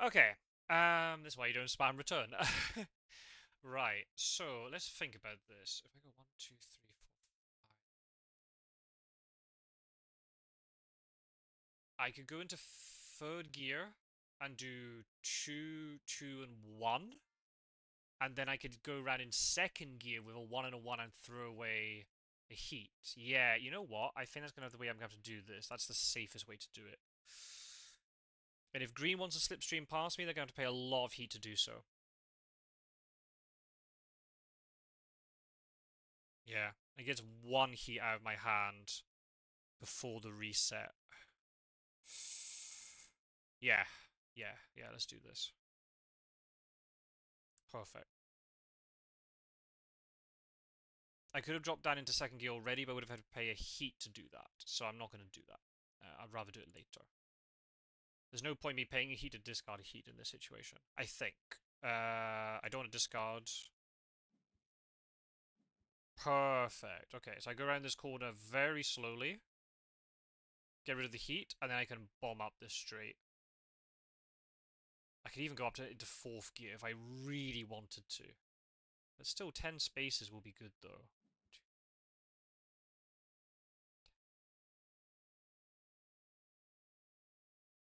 Okay. This is why you don't spam return. Right. So let's think about this. If I go 1, 2, 3, 4, 5, I could go into third gear and do 2, 2, and 1, and then I could go around in second gear with a 1 and a 1 and throw away the heat. Yeah, you know what? I think that's gonna have the way I'm gonna have to do this. That's the safest way to do it. And if green wants to slipstream past me, they're going to have to pay a lot of heat to do so. Yeah, it gets 1 heat out of my hand before the reset. Yeah, yeah, let's do this. Perfect. I could have dropped down into second gear already, but I would have had to pay a heat to do that, so I'm not going to do that. I'd rather do it later. There's no point me paying a heat to discard a heat in this situation, I think. I don't want to discard. Perfect. Okay, so I go around this corner very slowly, get rid of the heat, and then I can bomb up this straight. I could even go up to into fourth gear if I really wanted to. But still, 10 spaces will be good though.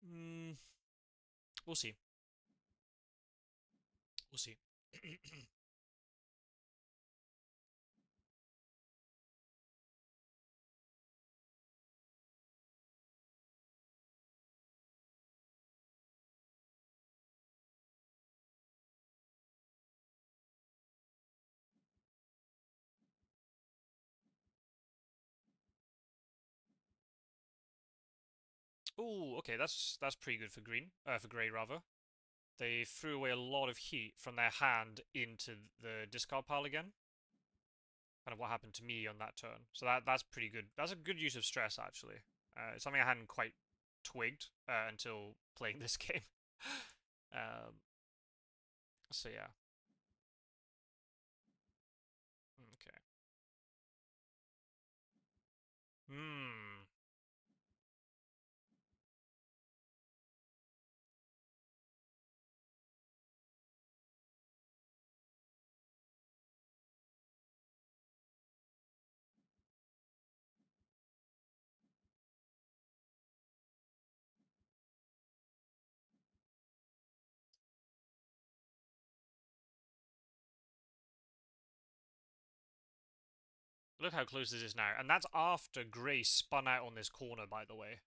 Hmm, we'll see. We'll see. Oh, okay, that's pretty good for green. For grey rather. They threw away a lot of heat from their hand into the discard pile again. Kind of what happened to me on that turn. So that's pretty good. That's a good use of stress actually. It's something I hadn't quite twigged until playing this game. um, so yeah. Okay. Hmm. Look how close this is now. And that's after Grey spun out on this corner, by the way.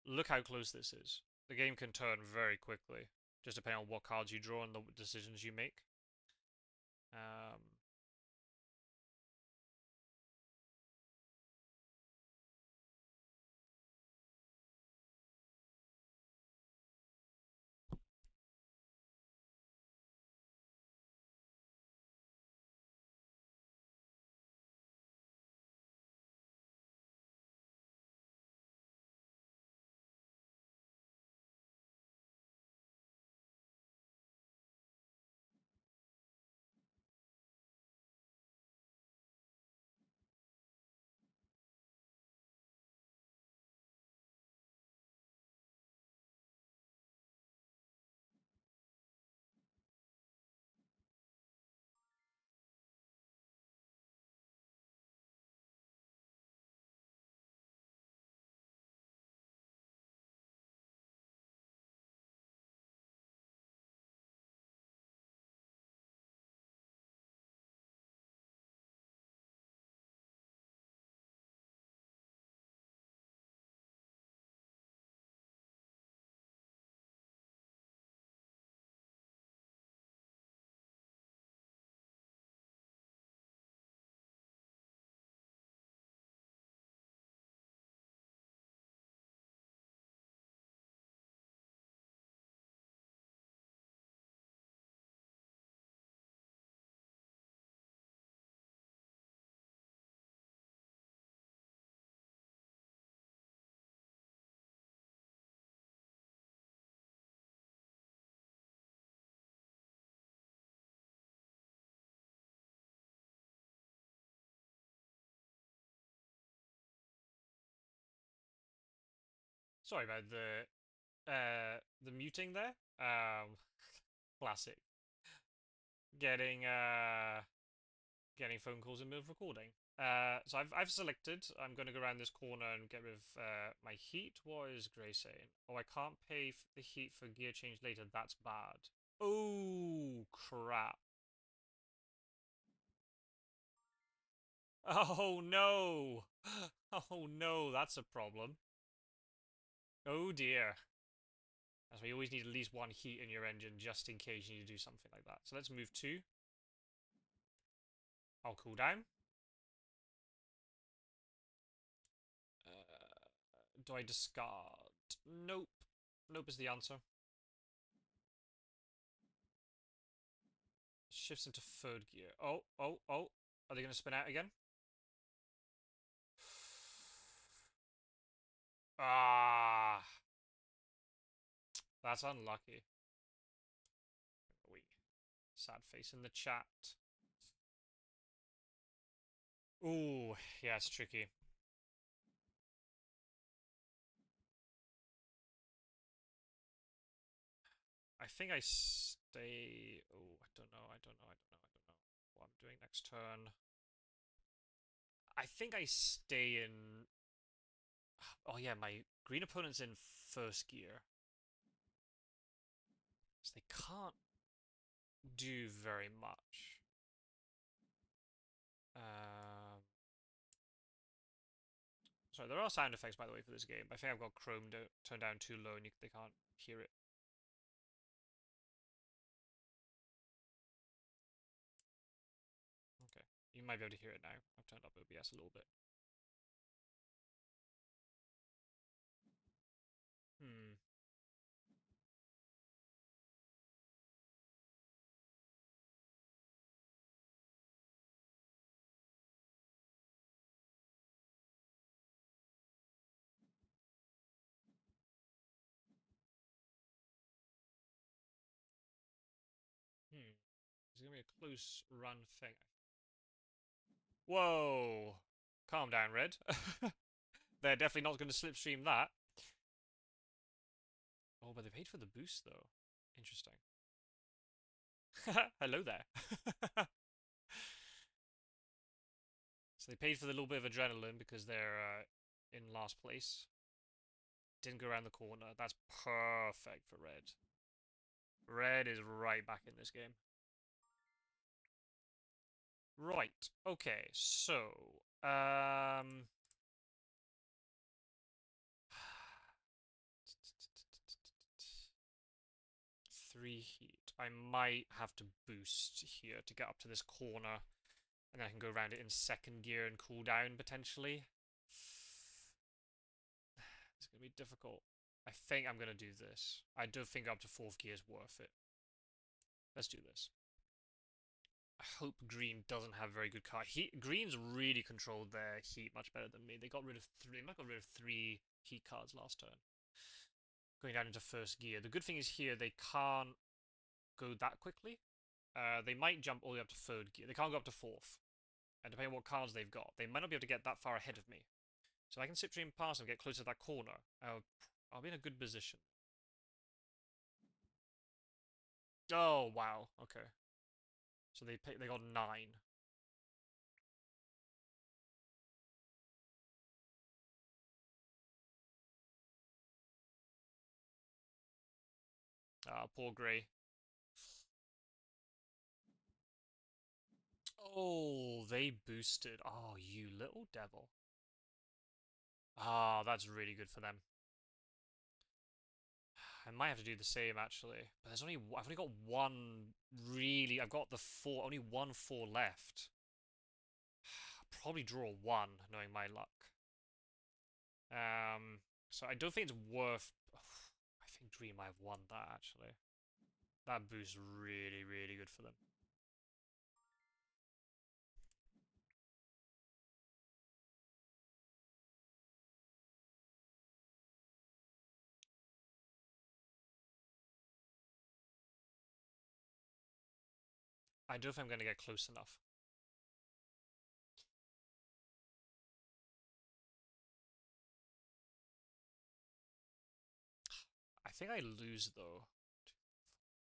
Look how close this is. The game can turn very quickly, just depending on what cards you draw and the decisions you make. Um, Sorry about the muting there. Classic. Getting getting phone calls in the middle of recording. So I've selected. I'm going to go around this corner and get rid of my heat. What is Grey saying? Oh, I can't pay the heat for gear change later. That's bad. Oh crap! Oh no! Oh no, that's a problem. Oh dear. That's why you always need at least one heat in your engine just in case you need to do something like that. So let's move 2. I'll cool down. Do I discard? Nope. Nope is the answer. Shifts into 3rd gear. Oh, oh, oh. Are they going to spin out again? Ah, that's unlucky. We sad face in the chat. Ooh, yeah, it's tricky. I think I stay. Oh, I don't know. I don't know. I don't know. I don't know what I'm doing next turn. I think I stay in. Oh yeah, my green opponent's in 1st gear, so they can't do very much. Um, sorry, there are sound effects by the way for this game. I think I've got Chrome turned down too low, and they can't hear it. Okay, you might be able to hear it now. I've turned up OBS a little bit. Hmm. Hmm. It's gonna be a close run thing. Whoa! Calm down, Red. They're definitely not going to slipstream that. Oh, but they paid for the boost though. Interesting. Hello there. So they paid for the little bit of adrenaline because they're in last place. Didn't go around the corner. That's perfect for Red. Red is right back in this game. Right. Okay. So, 3 heat. I might have to boost here to get up to this corner, and then I can go around it in second gear and cool down potentially. It's gonna be difficult. I think I'm gonna do this. I don't think up to fourth gear is worth it. Let's do this. I hope green doesn't have very good card. Green's really controlled their heat much better than me. They got rid of three. They might got rid of 3 heat cards last turn. Going down into first gear. The good thing is here they can't go that quickly. They might jump all the way up to third gear. They can't go up to fourth. And depending on what cards they've got, they might not be able to get that far ahead of me. So I can sit stream past them, get closer to that corner. I'll be in a good position. Oh wow. Okay. So they got 9. Ah, poor Grey. Oh, they boosted. Oh, you little devil. Ah, that's really good for them. I might have to do the same actually, but I've only got one really. I've got the 4, only 1/4 left. I'll probably draw 1, knowing my luck. So I don't think it's worth. I think Dream might have won that actually. That boost really, really good for them. I don't think I'm going to get close enough. I think I lose though.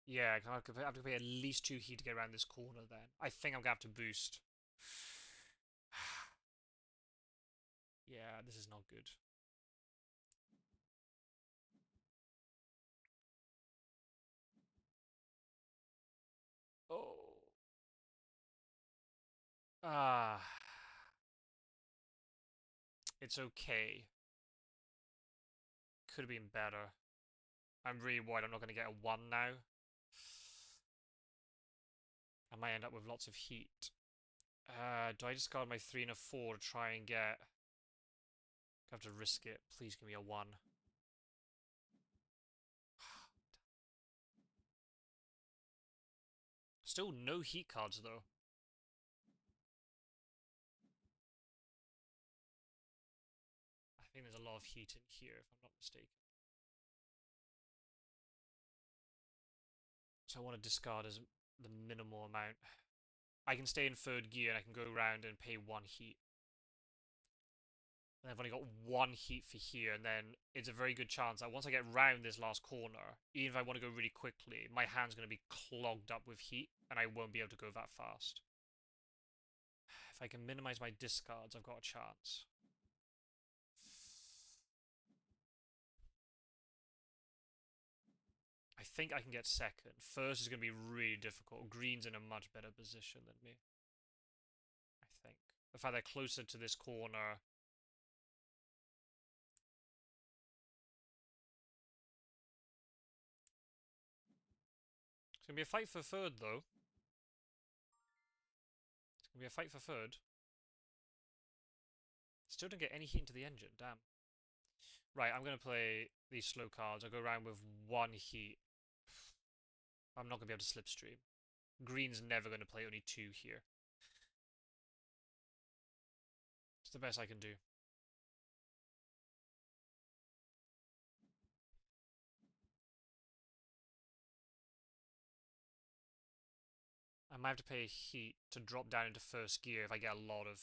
Yeah, I have to pay at least 2 heat to get around this corner then. I think I'm going to have to boost. Yeah, this is not good. Oh. Ah. It's okay. Could have been better. I'm really worried I'm not going to get a 1 now. I might end up with lots of heat. Do I discard my 3 and a 4 to try and get... I have to risk it. Please give me a 1. Still no heat cards though. I think there's a lot of heat in here if I'm not mistaken. So I want to discard as the minimal amount. I can stay in third gear and I can go around and pay 1 heat. And I've only got 1 heat for here, and then it's a very good chance that once I get round this last corner, even if I want to go really quickly, my hand's going to be clogged up with heat, and I won't be able to go that fast. If I can minimize my discards, I've got a chance. I think I can get second. First is going to be really difficult. Green's in a much better position than me, I think. The fact they're closer to this corner. It's going to be a fight for third, though. It's going to be a fight for third. Still don't get any heat into the engine, damn. Right, I'm going to play these slow cards. I'll go around with 1 heat. I'm not going to be able to slipstream. Green's never going to play only 2 here. It's the best I can do. I might have to pay heat to drop down into first gear if I get a lot of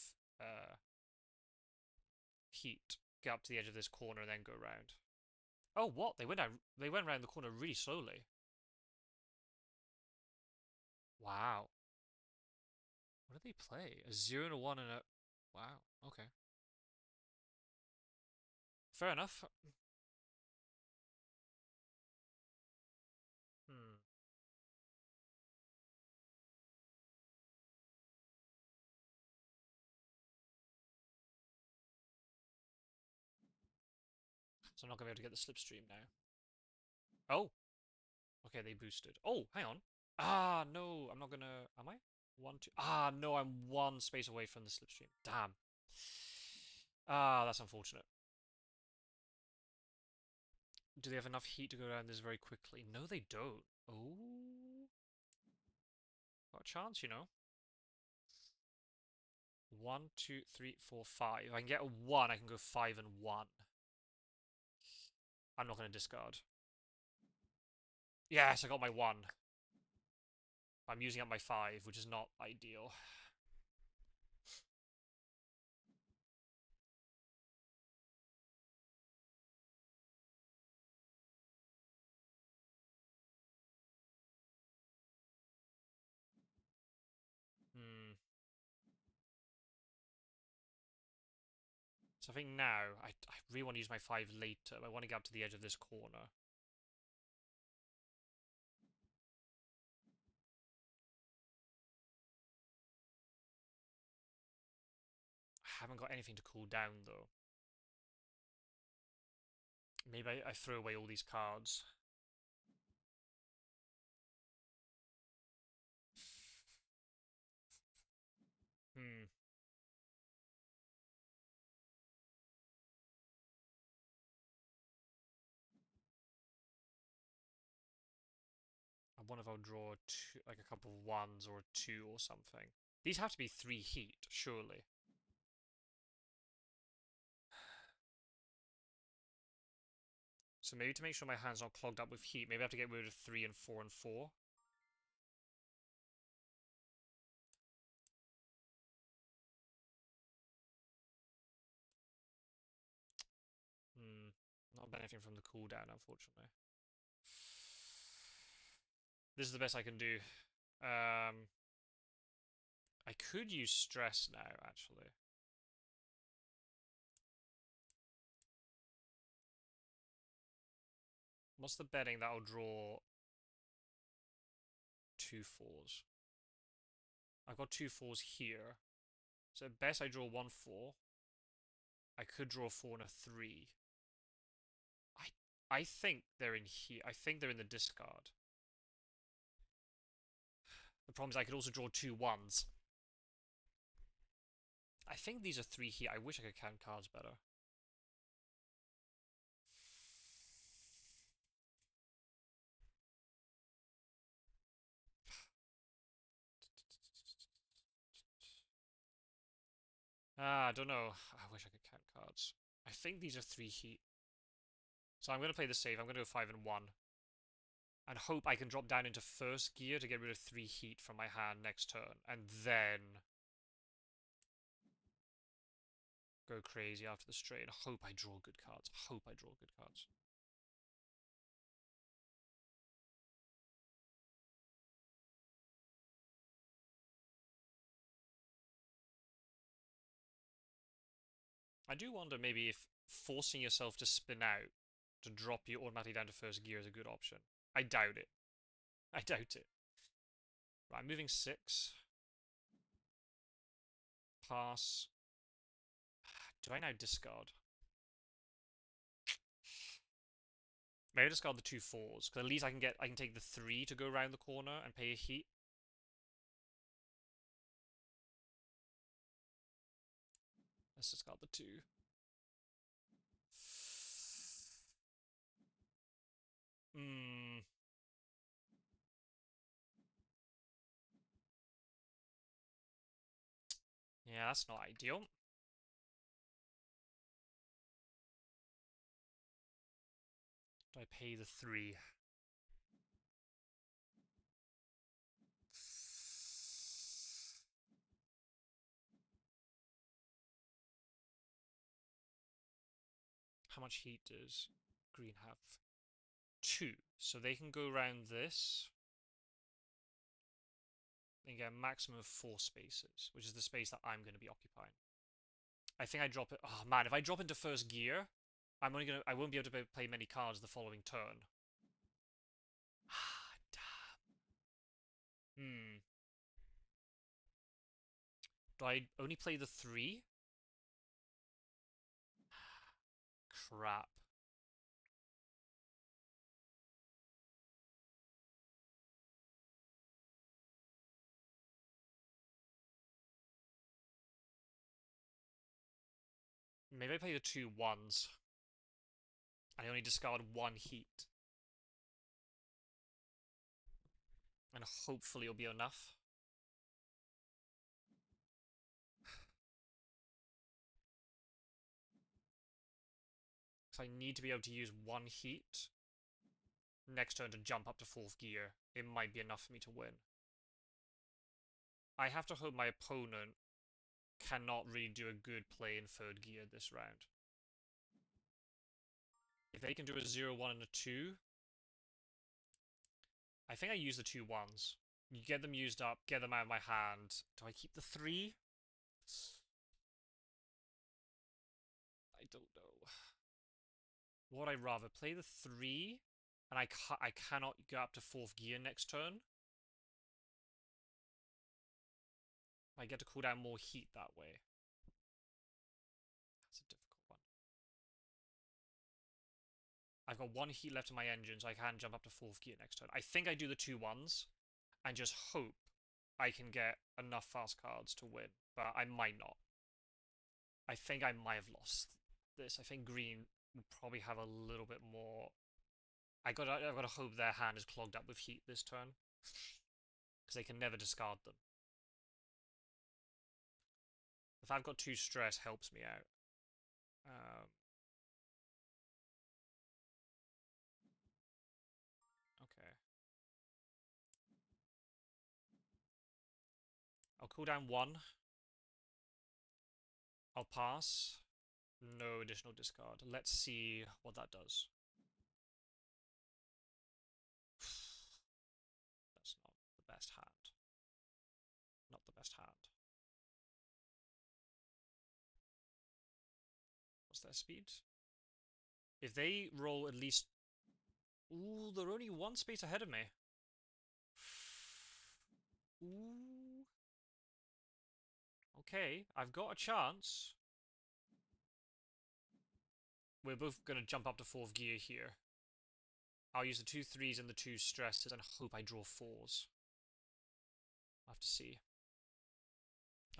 heat. Get up to the edge of this corner and then go around. Oh, what? They went around the corner really slowly. Wow. What did they play? A 0 and a 1 and a... Wow, okay. Fair enough. Hmm. So I'm not going to be able to get the slipstream now. Oh! Okay, they boosted. Oh, hang on. Ah, no, I'm not going to... Am I? 1, 2... Ah, no, I'm one space away from the slipstream. Damn. Ah, that's unfortunate. Do they have enough heat to go down this very quickly? No, they don't. Oh. Got a chance, you know. 1, 2, 3, 4, 5. If I can get a 1, I can go 5 and 1. I'm not going to discard. Yes, I got my 1. I'm using up my 5, which is not ideal. Hmm. So I think now, I really want to use my 5 later, but I want to get up to the edge of this corner. I haven't got anything to cool down, though. Maybe I throw away all these cards. Hmm. I wonder if I'll draw two, like a couple of 1s or a 2 or something. These have to be 3 heat, surely. So maybe to make sure my hand's not clogged up with heat, maybe I have to get rid of 3 and 4 and 4. Hmm. Not benefiting from the cooldown, unfortunately. This is the best I can do. I could use stress now, actually. What's the betting that I'll draw 2 4s? I've got 2 4s here. So at best I draw 1 4. I could draw a 4 and a 3. I think they're in here. I think they're in the discard. The problem is I could also draw 2 1s. I think these are 3 here. I wish I could count cards better. I don't know. I wish I could count cards. I think these are 3 heat. So I'm going to play the save. I'm going to go 5 and 1. And hope I can drop down into first gear to get rid of 3 heat from my hand next turn. And then go crazy after the straight. And hope I draw good cards. Hope I draw good cards. I do wonder maybe if forcing yourself to spin out to drop you automatically down to first gear is a good option. I doubt it. I doubt it. Right, I'm moving 6. Pass. Do I now discard? Maybe I discard the 2 4s, because at least I can take the 3 to go around the corner and pay a heat. Let's discard the 2. Hmm. Yeah, that's not ideal. Do I pay the 3? How much heat does green have? 2. So they can go around this and get a maximum of 4 spaces, which is the space that I'm going to be occupying. I think I drop it. Oh man, if I drop into first gear, I won't be able to play many cards the following turn. Ah, damn. Hmm. Do I only play the 3? Crap. Maybe I play the 2 1s. And I only discard 1 heat. And hopefully it'll be enough. Because I need to be able to use 1 heat next turn to jump up to 4th gear. It might be enough for me to win. I have to hope my opponent cannot really do a good play in 3rd gear this round. If they can do a 0-1 and a 2, I think I use the 2 1s. You get them used up, get them out of my hand. Do I keep the 3? I don't know. What would I rather? Play the 3, and I cannot go up to 4th gear next turn? I get to cool down more heat that way. That's a difficult one. I've got 1 heat left in my engine, so I can jump up to 4th gear next turn. I think I do the 2 1s, and just hope I can get enough fast cards to win, but I might not. I think I might have lost this. I think green will probably have a little bit more. I've got to hope their hand is clogged up with heat this turn, because they can never discard them. The fact I've got 2 stress helps me out. Okay. I'll cool down 1. I'll pass. No additional discard. Let's see what that does. That's not the best hand. Not the best hand. What's their speed? If they roll at least... Ooh, they're only 1 space ahead of me. Ooh. Okay, I've got a chance. We're both going to jump up to 4th gear here. I'll use the 2 3s and the 2 stresses and hope I draw 4s. I'll have to see.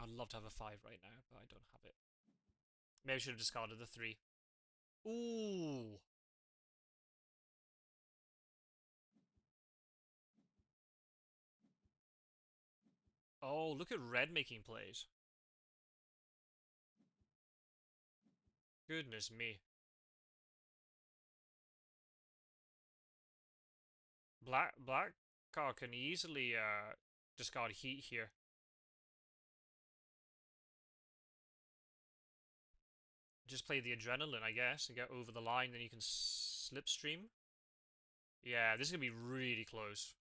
I'd love to have a 5 right now, but I don't have it. Maybe I should have discarded the 3. Ooh! Oh, look at red making plays. Goodness me. Black car can easily discard heat here. Just play the adrenaline, I guess, and get over the line, then you can slipstream. Yeah, this is going to be really close.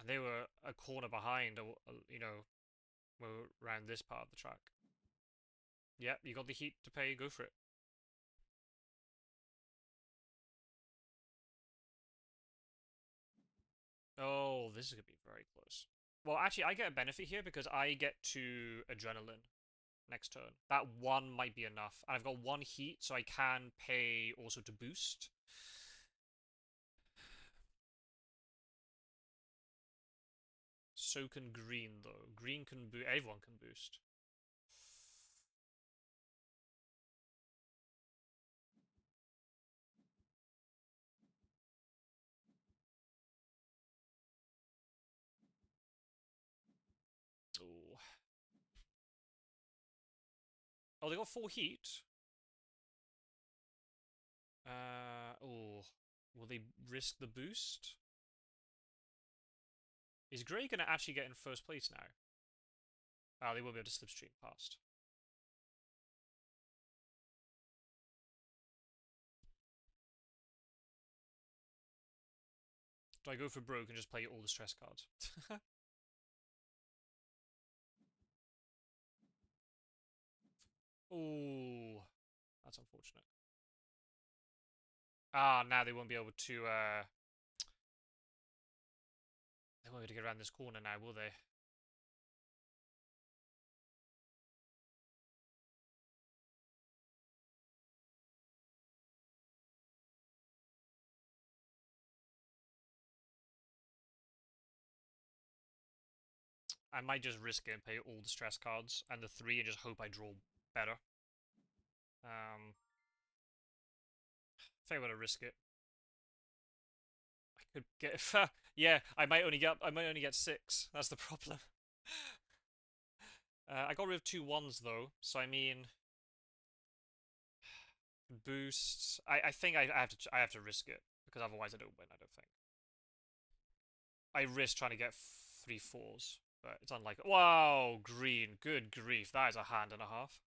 And they were a corner behind, you know, around this part of the track. Yeah, you got the heat to pay, go for it. Oh, this is going to be very close. Well, actually, I get a benefit here because I get to adrenaline next turn. That 1 might be enough. And I've got 1 heat, so I can pay also to boost. So can green, though. Green can boost. Everyone can boost. Ooh. Oh, they got 4 heat. Oh. Will they risk the boost? Is Grey going to actually get in first place now? Oh, they will be able to slipstream past. Do I go for broke and just play all the stress cards? Oh, that's unfortunate. Ah, now they won't be able to, they won't be able to get around this corner now, will they? I might just risk it and pay all the stress cards and the 3 and just hope I draw better. I think I'm gonna risk it. I could get yeah, I might only get 6. That's the problem. I got rid of 2 1s though, so I mean boosts. I think I have to risk it because otherwise I don't win. I don't think. I risk trying to get 3 4s, but it's unlikely. Wow, green. Good grief, that is a hand and a half.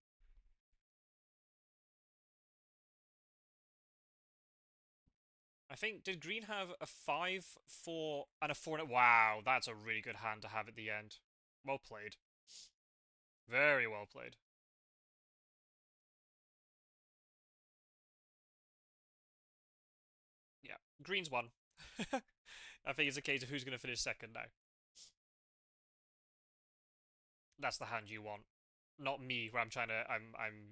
I think, did green have a 5, 4, and a 4? Wow, that's a really good hand to have at the end. Well played. Very well played. Yeah, green's won. I think it's a case of who's going to finish second now. That's the hand you want, not me, where I'm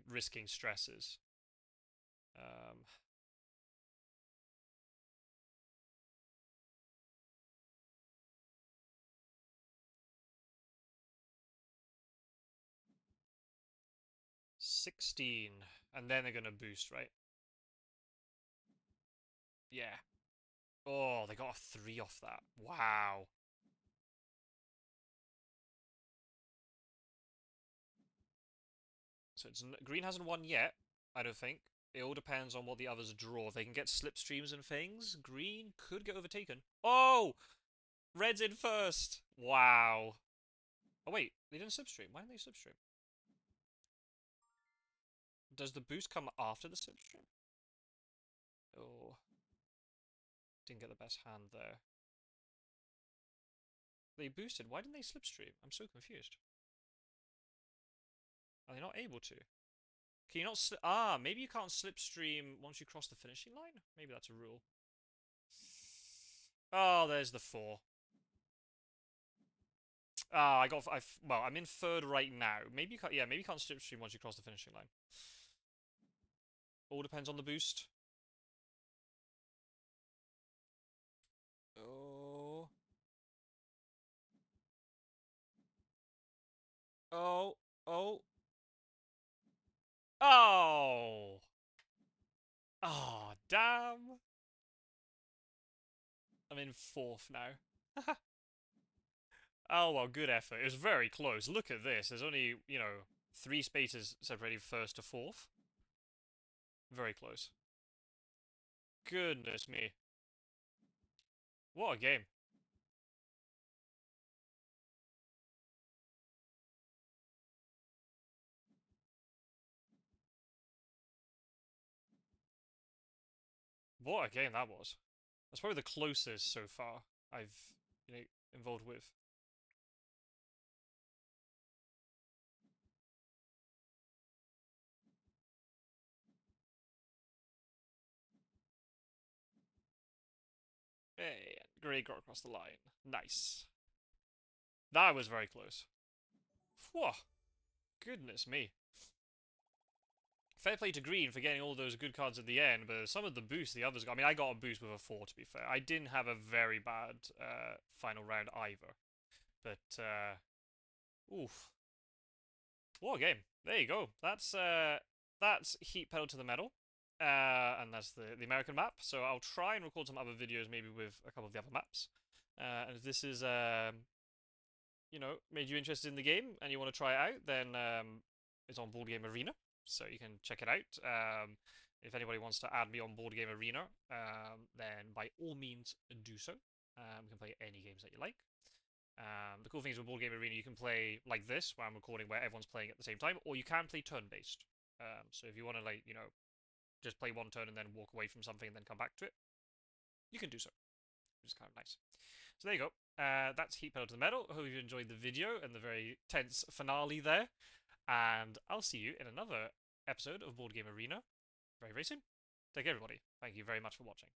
risking stresses. Um, 16, and then they're going to boost, right? Yeah. Oh, they got a 3 off that. Wow. So green hasn't won yet, I don't think. It all depends on what the others draw. If they can get slipstreams and things, green could get overtaken. Oh! Red's in first! Wow. Oh wait, they didn't slipstream. Why didn't they slipstream? Does the boost come after the slipstream? Oh. Didn't get the best hand there. They boosted. Why didn't they slipstream? I'm so confused. Are they not able to? Can you not maybe you can't slipstream once you cross the finishing line? Maybe that's a rule. Oh, there's the 4. Ah, well, I'm in third right now. Maybe you can't, yeah, maybe you can't slipstream once you cross the finishing line. All depends on the boost. Oh. Oh. Oh. Oh. Oh, damn. I'm in fourth now. Oh, well, good effort. It was very close. Look at this. There's only, 3 spaces separating first to fourth. Very close. Goodness me. What a game. What a game that was. That's probably the closest so far I've, involved with. Hey, great got across the line. Nice. That was very close. Whoa. Goodness me. Fair play to Green for getting all those good cards at the end, but some of the boosts the others got. I mean, I got a boost with a 4, to be fair. I didn't have a very bad final round either. But, oof. What a game. There you go. That's Heat Pedal to the Metal. And that's the American map. So I'll try and record some other videos, maybe with a couple of the other maps. And if this is, made you interested in the game and you want to try it out, then it's on Board Game Arena, so you can check it out. If anybody wants to add me on Board Game Arena, then by all means do so. You can play any games that you like. The cool thing is with Board Game Arena, you can play like this, where I'm recording, where everyone's playing at the same time, or you can play turn-based. So if you want to, just play one turn and then walk away from something and then come back to it, you can do so, which is kind of nice. So there you go. That's Heat Pedal to the Metal. I hope you enjoyed the video and the very tense finale there. And I'll see you in another episode of Board Game Arena very, very soon. Take care, everybody. Thank you very much for watching.